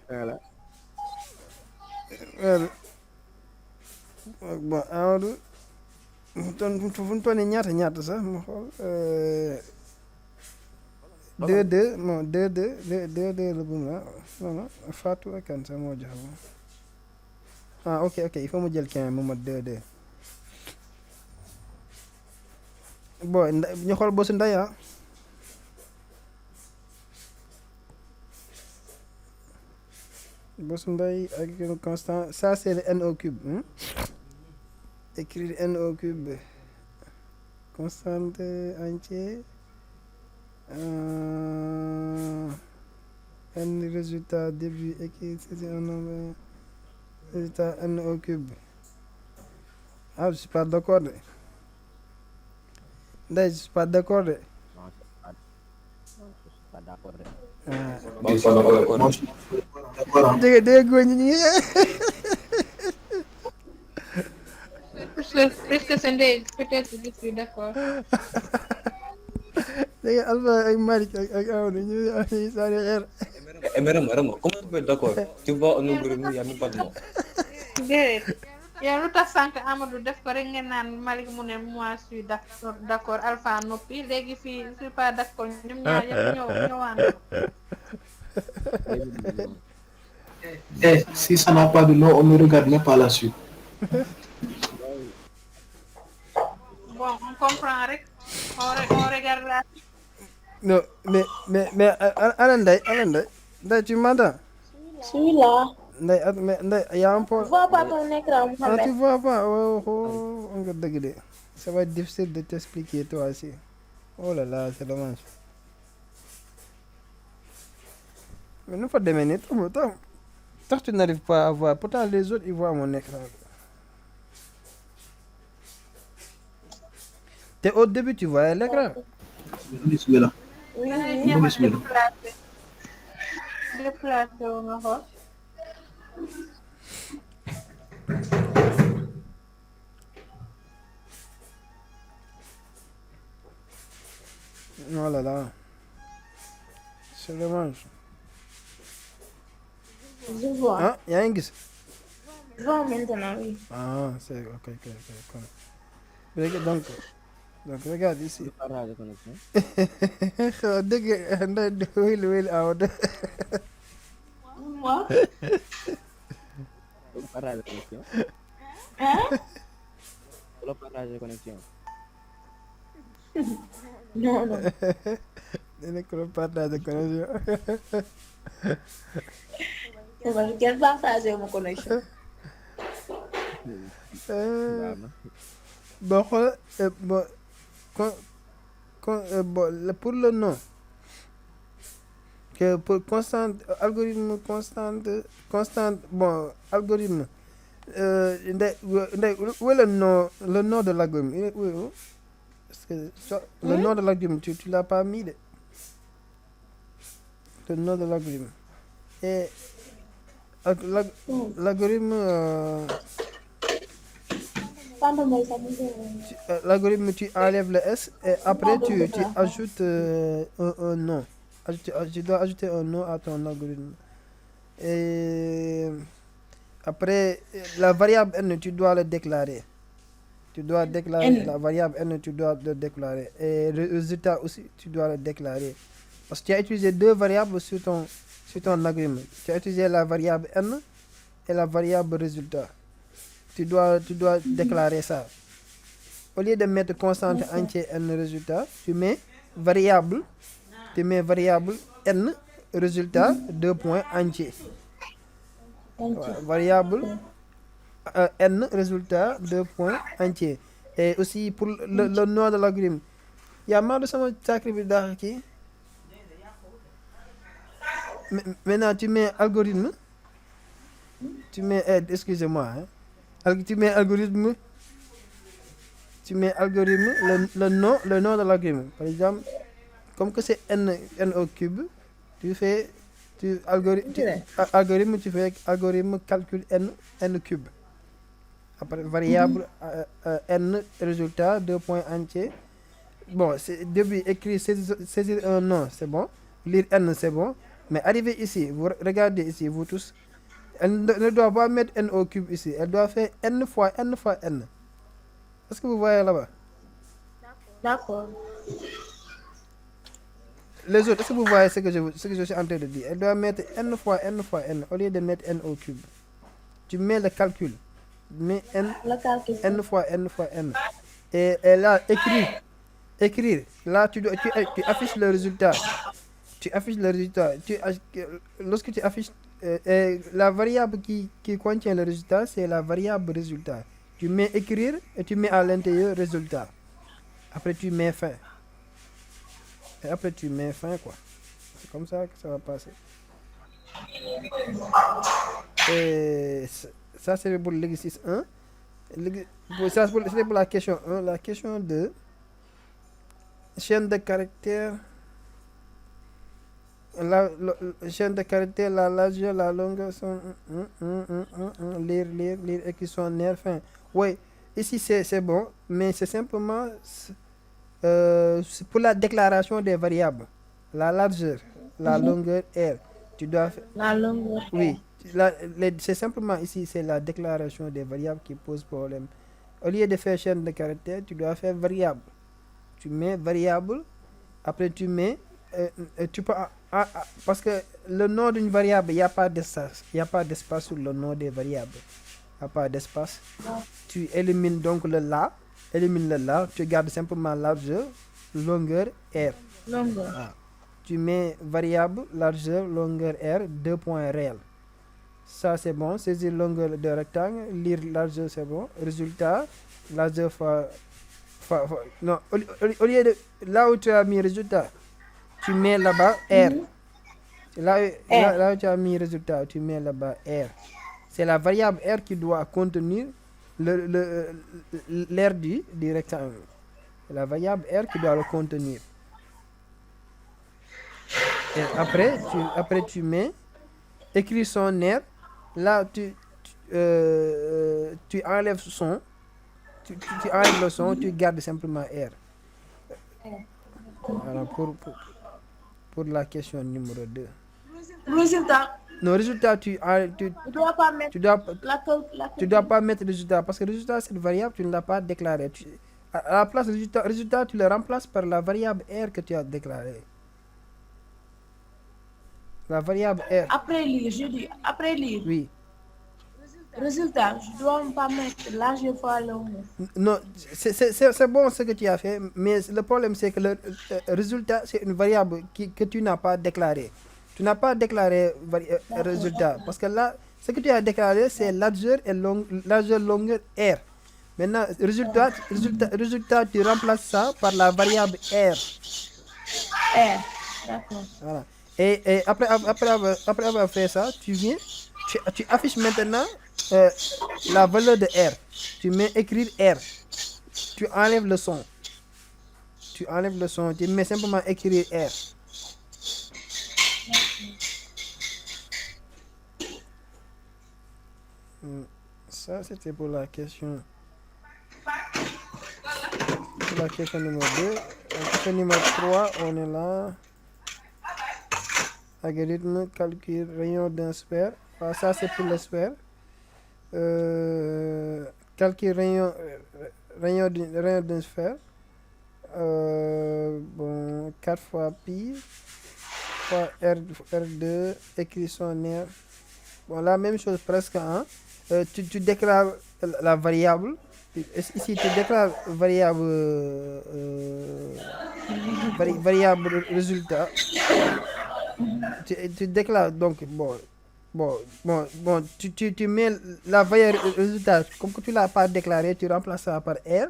voilà. bon Amadou fu mu toll nii ñaata sax ma xool 2-2 non 2-2 2-2 la bu mu la non non Fatou ak kan sax moo joxe moom ok il faut mu jël kenn mu mat 2-2 bon ñu xool bosu nday bosu nday ak constant ça c'est le n au cube écrire n au cube constante entier n résultat début écrit c'est un nombre résultat n au cube je suis pas d'accord de Ndeye je suis pas d'accord de Non, je suis pas d'accord. Moi aussi, je suis d'accord. Hein. dégg góor ñi Puisque c'est Ndeye, peut-être que je suis d'accord. dégg Alpha ak Malick ak Amadou ñu sànni xeer Mais Rama, comment tu peux être d'accord? Tu vois un algorithme, il n'y a même pas de nom. déedéet yow lu tax sànq Amadou def ko rek ngeen naan Malick mu ne moi je suis d'accord Alpha noppi léegi fii je suis pas d'accord ñoom ñaar yëpp ñoo waandoo. Si ça n'a pas de nom, on ne regarde même pas la suite. Bon on comprend rek on regarde la. non mais ana Ndeye tu m'entends Je suis là. Ndeye y a un Je point vois pas ton écran, Mohamed. tu vois pas nga dëgg de ça va être difficile de t'expliquer toi aussi oh là là c'est dommage mais nu fa demee nii tax tu n'arrives pas à voir pourtant les autres ils voient mon écran te au début tu voyais l'écran Bismillah. Oui, jéem a Bismillah. déplacé wu nga xool. oh là là c'est dommage je vois. yaa ngi gis Je vois maintenant, oui. c'est ok kon léegi donc regarde ici Partage de connexion. xaw dëgg Ndeye wéyli Amadou Moi? Partage de connexion. Hein? Le partage de connexion. Non, non. dina ko partage de connexion C'est vrai, je vais partager mon connexion. bon xool bon pour le nom que pour algorithme constante bon algorithme Ndeye où est le nom de l'algorithme où parce que le nom de l'algorithme tu l'as pas mis de le nom de l'algorithme et l'algorithme l'algorithme tu enlèves le S et après tu ajoutes un nom. Tu dois ajouter un nom à ton algorithme. Et après la variable n tu dois le déclarer. Tu dois déclarer la variable n, tu dois le déclarer. Et le résultat aussi, tu dois le déclarer. Parce que tu as utilisé deux variables sur ton algorithme. Tu as utilisé la variable n et la variable résultat. Tu dois déclarer ça. Au lieu de mettre constante entier n résultat, tu mets variable n résultat 2 points entier. Variable n résultat 2 points entier. Et aussi pour le nom de l'algorithme. Il y a marre de ça, qui. Maintenant, tu mets algorithme. Tu mets, excusez-moi, tu mets algorithme. Le nom de l'algorithme. Par exemple, comme que c'est n au cube, tu fais algorithme, tu fais algorithme calcul n cube. Après, variable n résultat 2 points entiers. Bon, c'est début écrit saisir un nom, c'est bon. Lire n, c'est bon. Mais arrivé ici, vous regardez ici, vous tous, elle ne doit pas mettre n au cube ici, elle doit faire n fois n fois n. Est-ce que vous voyez là-bas? D'accord. Les autres, est-ce que vous voyez ce que je suis en train de dire? Elle doit mettre n fois n fois n au lieu de mettre n au cube. Tu mets le calcul. Mets n, Le calcul. n fois n fois n. Et là, écrire. Là, tu affiches le résultat. Tu affiches le résultat. Lorsque tu affiches la variable qui contient le résultat, c'est la variable résultat. Tu mets écrire et tu mets à l'intérieur résultat. Après, tu mets fin. Et après, tu mets fin, quoi. C'est comme ça que ça va passer. Et ça, c'est pour l'exercice 1. Ça, c'est pour la question 1. La question 2. Chaîne de caractères. Chaîne de caractères, la largeur, la longueur sont... Lire, écriture, nerf, fin. Oui, ici, c'est bon. Mais c'est simplement... c'est pour la déclaration des variables. La largeur, la longueur, R. Tu dois faire... La longueur. Oui, c'est simplement ici, c'est la déclaration des variables qui pose problème. Au lieu de faire chaîne de caractères, tu dois faire variable. Tu mets variable, après tu mets... tu peux, parce que le nom d'une variable, il n'y a pas d'espace. Il n'y a pas d'espace sur le nom des variables. Il n'y a pas d'espace. Tu élimines donc le là. Élimine le là. Tu gardes simplement largeur, longueur, R. Longueur. Ah. Tu mets variable, largeur, longueur, R, 2 points réels. Ça, c'est bon. Saisir longueur de rectangle. Lire largeur, c'est bon. Résultat, largeur fois non, au lieu de... Là où tu as mis résultat, tu mets là-bas R. Là où tu as mis résultat, tu mets là-bas R. C'est la variable R qui doit contenir l'air du rectangle. C'est la variable R qui doit le contenir. Et après, tu mets écrit son R. Là, tu enlèves son. Tu enlèves le son, tu gardes simplement R. Voilà, pour la question numéro 2. Résultat. Non, résultat, Tu dois pas mettre tu dois pas mettre résultat parce que résultat, c'est une variable, tu ne l'as pas déclaré. À la place résultat, tu le remplaces par la variable R que tu as déclarée. La variable R. Après lire, je dis, après lire. Oui. Résultat, je dois pas mettre largeur fois longueur. Non, c'est bon ce que tu as fait, mais le problème c'est que le résultat, c'est une variable que tu n'as pas déclarée. Tu n'as pas déclaré résultat parce que là, ce que tu as déclaré, c'est largeur et longueur R. Maintenant, résultat, tu remplaces ça par la variable R. R, d'accord. Voilà. Et après avoir fait ça, tu viens, tu affiches maintenant la valeur de R. Tu mets écrire R. Tu enlèves le son. Tu mets simplement écrire R. Ça, c'était pour la question. Pour la question numéro 2. La question numéro 3, on est là. Algorithme, calcul, rayon d'un sphère. Ah, ça, c'est pour le sphère. Calcul, rayon d'une sphère. Bon, 4 fois pi fois R2, écrit son R. Bon, la même chose presque, hein. Tu déclares la variable. Ici, tu déclares variable résultat. Tu déclares donc, tu mets la variable résultat. Comme que tu ne l'as pas déclaré, tu remplaces ça par R.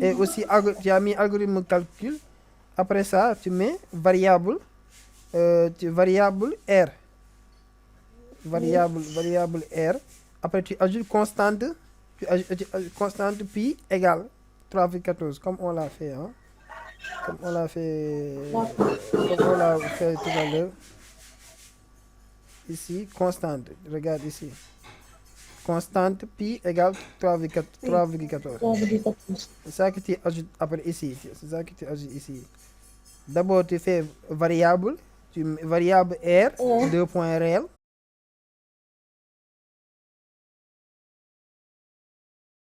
Et aussi, tu as mis algorithme calcul. Après ça, tu mets variable R. Variable R. Après, tu ajoutes constante. Constante pi égale 3,14 comme on l'a fait. Hein? Comme on l'a fait tout à l'heure. Ici, constante. Regarde ici. Constante pi égale 3,14. C'est ça que tu ajoutes après ici. C'est ça que tu ajoutes ici. D'abord, tu fais variable. tu mets variable R, Ouais. 2 points réel.